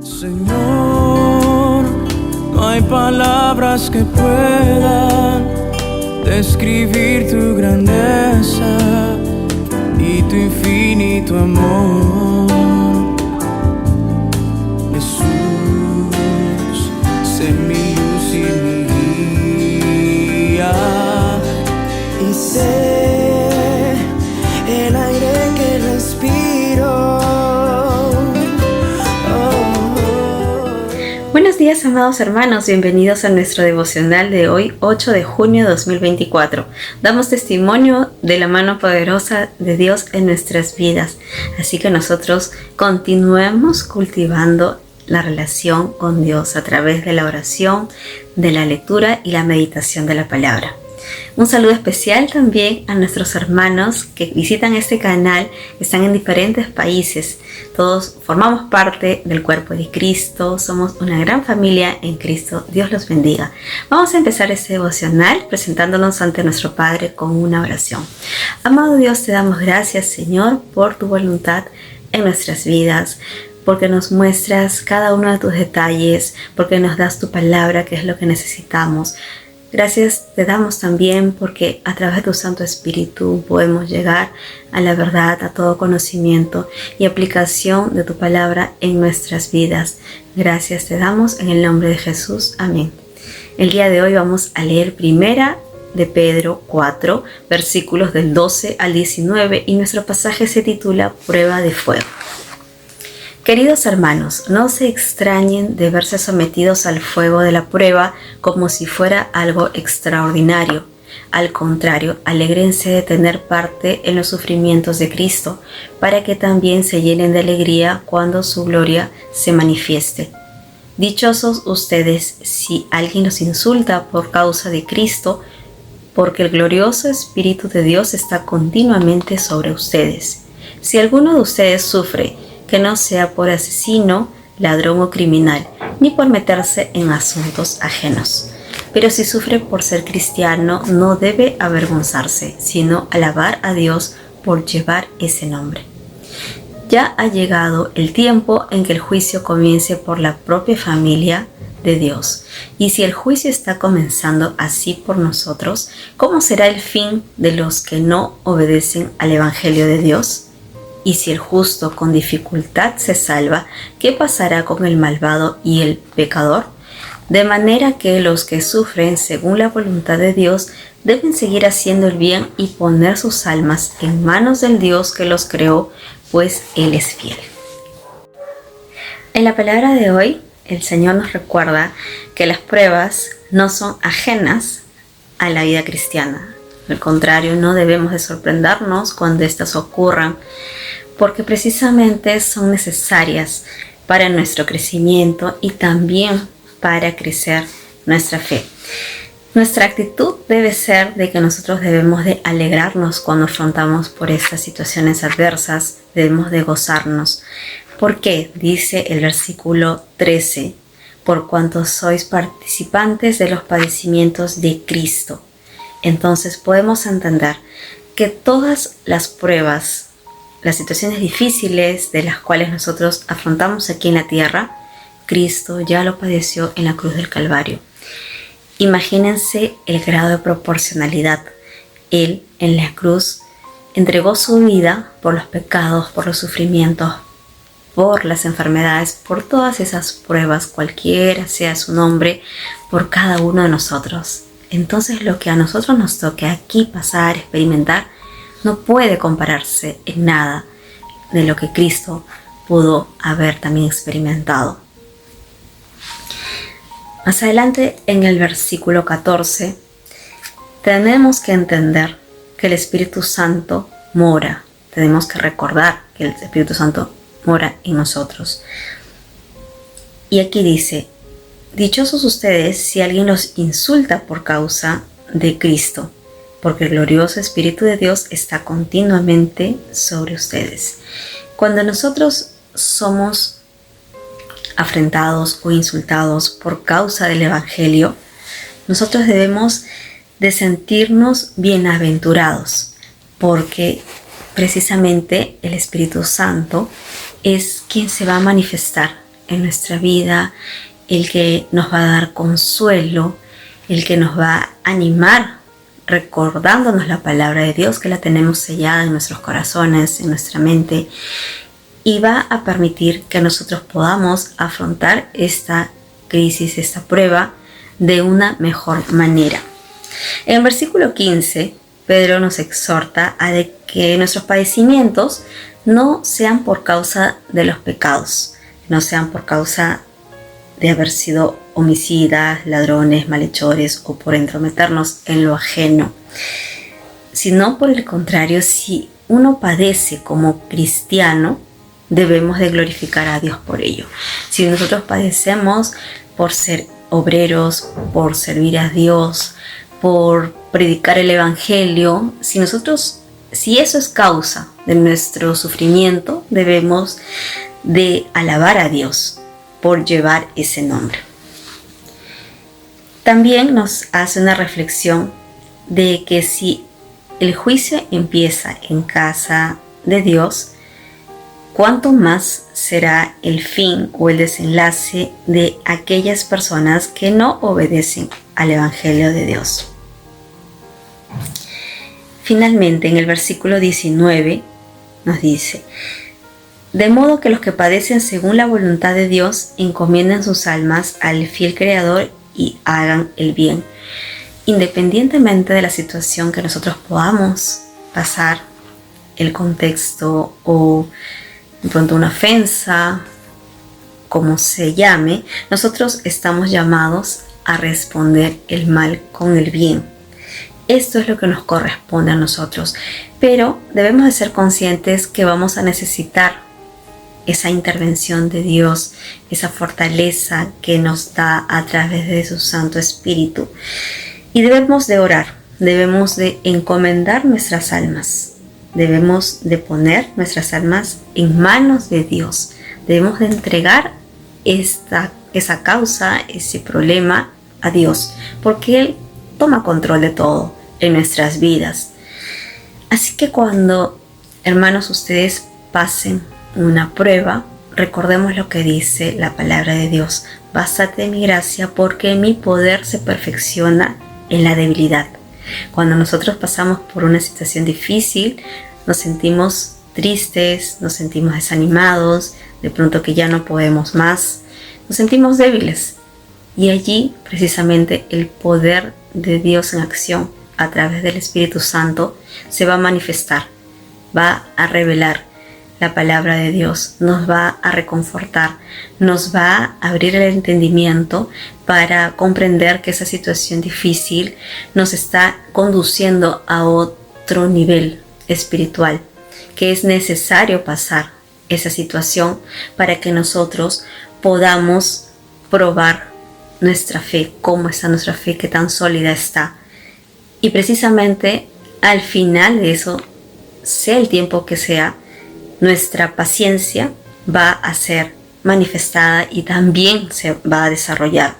Señor, no hay palabras que puedan describir tu grandeza y tu infinito amor. Jesús, sé mi luz y mi guía, y sé el aire que respiro. Buenos días, amados hermanos, bienvenidos a nuestro devocional de hoy, 8 de junio de 2024. Damos testimonio de la mano poderosa de Dios en nuestras vidas, así que nosotros continuemos cultivando la relación con Dios a través de la oración, de la lectura y la meditación de la palabra. Un saludo especial también a nuestros hermanos que visitan este canal, que están en diferentes países. Todos formamos parte del cuerpo de Cristo, somos una gran familia en Cristo. Dios los bendiga. Vamos a empezar este devocional presentándonos ante nuestro Padre con una oración. Amado Dios, te damos gracias, Señor, por tu voluntad en nuestras vidas, porque nos muestras cada uno de tus detalles, porque nos das tu palabra, que es lo que necesitamos. Gracias te damos también porque a través de tu Santo Espíritu podemos llegar a la verdad, a todo conocimiento y aplicación de tu palabra en nuestras vidas. Gracias te damos en el nombre de Jesús. Amén. El día de hoy vamos a leer Primera de Pedro 4, versículos del 12 al 19 y nuestro pasaje se titula Prueba de fuego. Queridos hermanos, no se extrañen de verse sometidos al fuego de la prueba como si fuera algo extraordinario. Al contrario, alégrense de tener parte en los sufrimientos de Cristo, para que también se llenen de alegría cuando su gloria se manifieste. Dichosos ustedes si alguien los insulta por causa de Cristo, porque el glorioso Espíritu de Dios está continuamente sobre ustedes. Si alguno de ustedes sufre, que no sea por asesino, ladrón o criminal, ni por meterse en asuntos ajenos. Pero si sufre por ser cristiano, no debe avergonzarse, sino alabar a Dios por llevar ese nombre. Ya ha llegado el tiempo en que el juicio comience por la propia familia de Dios. Y si el juicio está comenzando así por nosotros, ¿cómo será el fin de los que no obedecen al Evangelio de Dios? Y si el justo con dificultad se salva, ¿qué pasará con el malvado y el pecador? De manera que los que sufren según la voluntad de Dios deben seguir haciendo el bien y poner sus almas en manos del Dios que los creó, pues Él es fiel. En la palabra de hoy, el Señor nos recuerda que las pruebas no son ajenas a la vida cristiana. Al contrario, no debemos de sorprendernos cuando éstas ocurran, porque precisamente son necesarias para nuestro crecimiento y también para crecer nuestra fe. Nuestra actitud debe ser de que nosotros debemos de alegrarnos cuando afrontamos por estas situaciones adversas, debemos de gozarnos. ¿Por qué? Dice el versículo 13, por cuanto sois participantes de los padecimientos de Cristo. Entonces podemos entender que todas las pruebas, las situaciones difíciles de las cuales nosotros afrontamos aquí en la tierra, Cristo ya lo padeció en la cruz del Calvario. Imagínense el grado de proporcionalidad. Él en la cruz entregó su vida por los pecados, por los sufrimientos, por las enfermedades, por todas esas pruebas, cualquiera sea su nombre, por cada uno de nosotros. Entonces lo que a nosotros nos toque aquí pasar, experimentar, no puede compararse en nada de lo que Cristo pudo haber también experimentado. Más adelante, en el versículo 14, tenemos que entender que el Espíritu Santo mora. Tenemos que recordar que el Espíritu Santo mora en nosotros. Y aquí dice, dichosos ustedes si alguien los insulta por causa de Cristo, porque el glorioso Espíritu de Dios está continuamente sobre ustedes. Cuando nosotros somos afrentados o insultados por causa del Evangelio, nosotros debemos de sentirnos bienaventurados, porque precisamente el Espíritu Santo es quien se va a manifestar en nuestra vida, el que nos va a dar consuelo, el que nos va a animar recordándonos la palabra de Dios, que la tenemos sellada en nuestros corazones, en nuestra mente, y va a permitir que nosotros podamos afrontar esta crisis, esta prueba, de una mejor manera. En el versículo 15, Pedro nos exhorta a de que nuestros padecimientos no sean por causa de los pecados, no sean por causa de haber sido homicidas, ladrones, malhechores o por entrometernos en lo ajeno, sino por el contrario, si uno padece como cristiano, debemos de glorificar a Dios por ello. Si nosotros padecemos por ser obreros, por servir a Dios, por predicar el evangelio, si eso es causa de nuestro sufrimiento, debemos de alabar a Dios por llevar ese nombre. También nos hace una reflexión de que si el juicio empieza en casa de Dios, ¿cuánto más será el fin o el desenlace de aquellas personas que no obedecen al Evangelio de Dios? Finalmente, en el versículo 19 nos dice: de modo que los que padecen según la voluntad de Dios encomienden sus almas al fiel Creador y hagan el bien. Independientemente de la situación que nosotros podamos pasar, el contexto o de pronto una ofensa, como se llame, nosotros estamos llamados a responder el mal con el bien. Esto es lo que nos corresponde a nosotros, pero debemos de ser conscientes que vamos a necesitar esa intervención de Dios, esa fortaleza que nos da a través de su Santo Espíritu. Y debemos de orar, debemos de encomendar nuestras almas, debemos de poner nuestras almas en manos de Dios, debemos de entregar esa causa, ese problema a Dios, porque Él toma control de todo en nuestras vidas. Así que cuando, hermanos, ustedes pasen una prueba, recordemos lo que dice la palabra de Dios: bástate en mi gracia, porque mi poder se perfecciona en la debilidad. Cuando nosotros pasamos por una situación difícil, nos sentimos tristes, nos sentimos desanimados, de pronto que ya no podemos más, nos sentimos débiles. Y allí precisamente el poder de Dios en acción a través del Espíritu Santo se va a manifestar, va a revelar la palabra de Dios, nos va a reconfortar, nos va a abrir el entendimiento para comprender que esa situación difícil nos está conduciendo a otro nivel espiritual, que es necesario pasar esa situación para que nosotros podamos probar nuestra fe, cómo está nuestra fe, qué tan sólida está. Y precisamente al final de eso, sea el tiempo que sea, nuestra paciencia va a ser manifestada y también se va a desarrollar.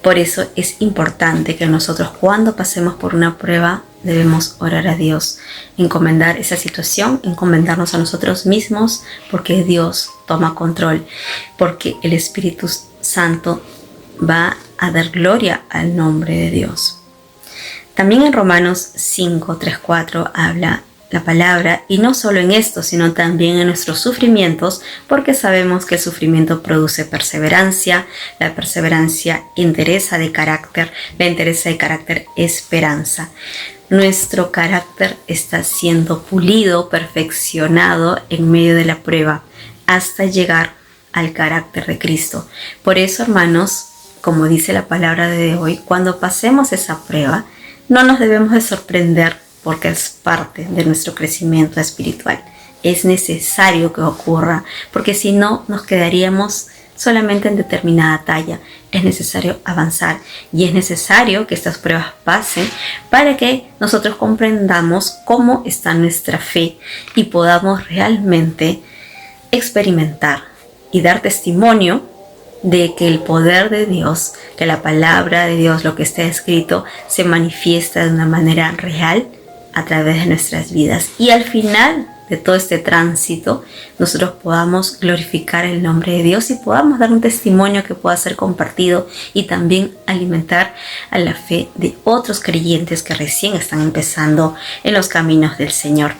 Por eso es importante que nosotros, cuando pasemos por una prueba, debemos orar a Dios, encomendar esa situación, encomendarnos a nosotros mismos, porque Dios toma control, porque el Espíritu Santo va a dar gloria al nombre de Dios. También en Romanos 5, 3, 4 habla la palabra, y no solo en esto, sino también en nuestros sufrimientos, porque sabemos que el sufrimiento produce perseverancia, la perseverancia entereza de carácter, la entereza de carácter esperanza. Nuestro carácter está siendo pulido, perfeccionado en medio de la prueba, hasta llegar al carácter de Cristo. Por eso, hermanos, como dice la palabra de hoy, cuando pasemos esa prueba, no nos debemos de sorprender, porque es parte de nuestro crecimiento espiritual. Es necesario que ocurra, porque si no nos quedaríamos solamente en determinada talla. Es necesario avanzar y es necesario que estas pruebas pasen para que nosotros comprendamos cómo está nuestra fe y podamos realmente experimentar y dar testimonio de que el poder de Dios, que la palabra de Dios, lo que está escrito, se manifiesta de una manera real a través de nuestras vidas. Y al final de todo este tránsito, nosotros podamos glorificar el nombre de Dios y podamos dar un testimonio que pueda ser compartido y también alimentar a la fe de otros creyentes que recién están empezando en los caminos del Señor.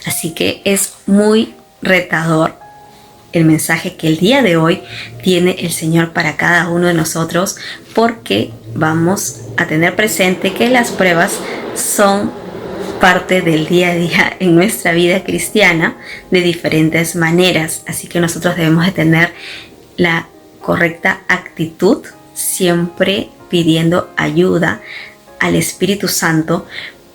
Así que es muy retador el mensaje que el día de hoy tiene el Señor para cada uno de nosotros, porque vamos a tener presente que las pruebas son parte del día a día en nuestra vida cristiana de diferentes maneras. Así que nosotros debemos de tener la correcta actitud, siempre pidiendo ayuda al Espíritu Santo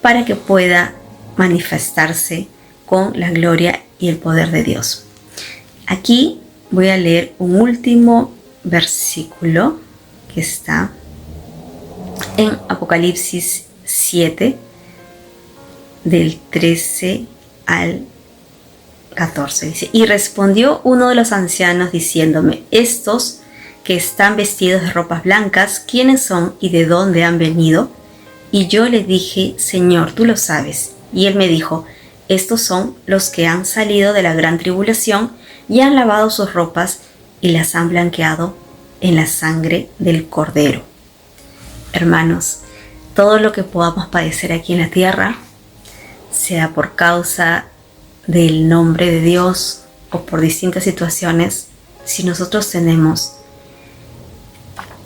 para que pueda manifestarse con la gloria y el poder de Dios. Aquí voy a leer un último versículo que está en Apocalipsis 7, del 13 al 14. Dice: y respondió uno de los ancianos diciéndome: estos que están vestidos de ropas blancas, ¿quiénes son y de dónde han venido? Y yo le dije: Señor, tú lo sabes. Y él me dijo: estos son los que han salido de la gran tribulación y han lavado sus ropas y las han blanqueado en la sangre del Cordero. Hermanos, todo lo que podamos padecer aquí en la tierra, sea por causa del nombre de Dios o por distintas situaciones, si nosotros tenemos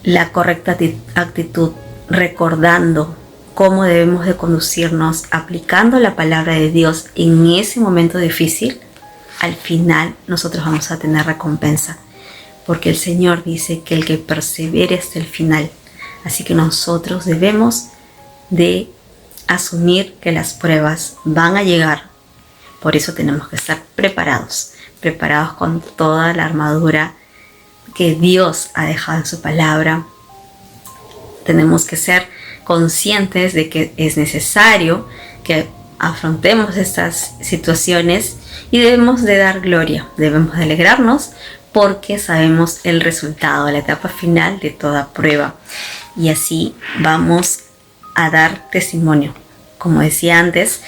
la correcta actitud, recordando cómo debemos de conducirnos, aplicando la palabra de Dios en ese momento difícil, al final nosotros vamos a tener recompensa, porque el Señor dice que el que persevere hasta el final. Así que nosotros debemos de asumir que las pruebas van a llegar. Por eso tenemos que estar preparados con toda la armadura que Dios ha dejado en su palabra. Tenemos que ser conscientes de que es necesario que afrontemos estas situaciones y debemos de dar gloria, debemos de alegrarnos porque sabemos el resultado, la etapa final de toda prueba. Y así vamos a dar testimonio, como decía antes,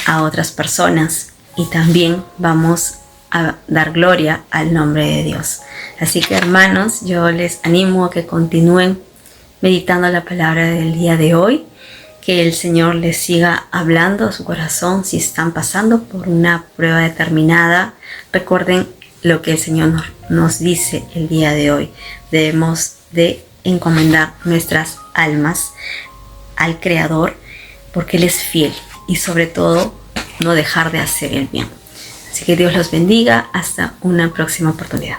a otras personas, y también vamos a dar gloria al nombre de Dios. Así que, hermanos, yo les animo a que continúen meditando la palabra del día de hoy, que el Señor les siga hablando a su corazón si están pasando por una prueba determinada. Recuerden lo que el Señor nos dice el día de hoy. Debemos de encomendar nuestras almas al Creador, porque Él es fiel, y sobre todo no dejar de hacer el bien. Así que Dios los bendiga. Hasta una próxima oportunidad.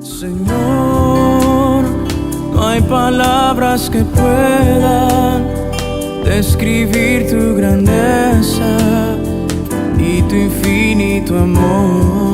Señor, no hay palabras que puedan describir tu grandeza y tu infinito amor.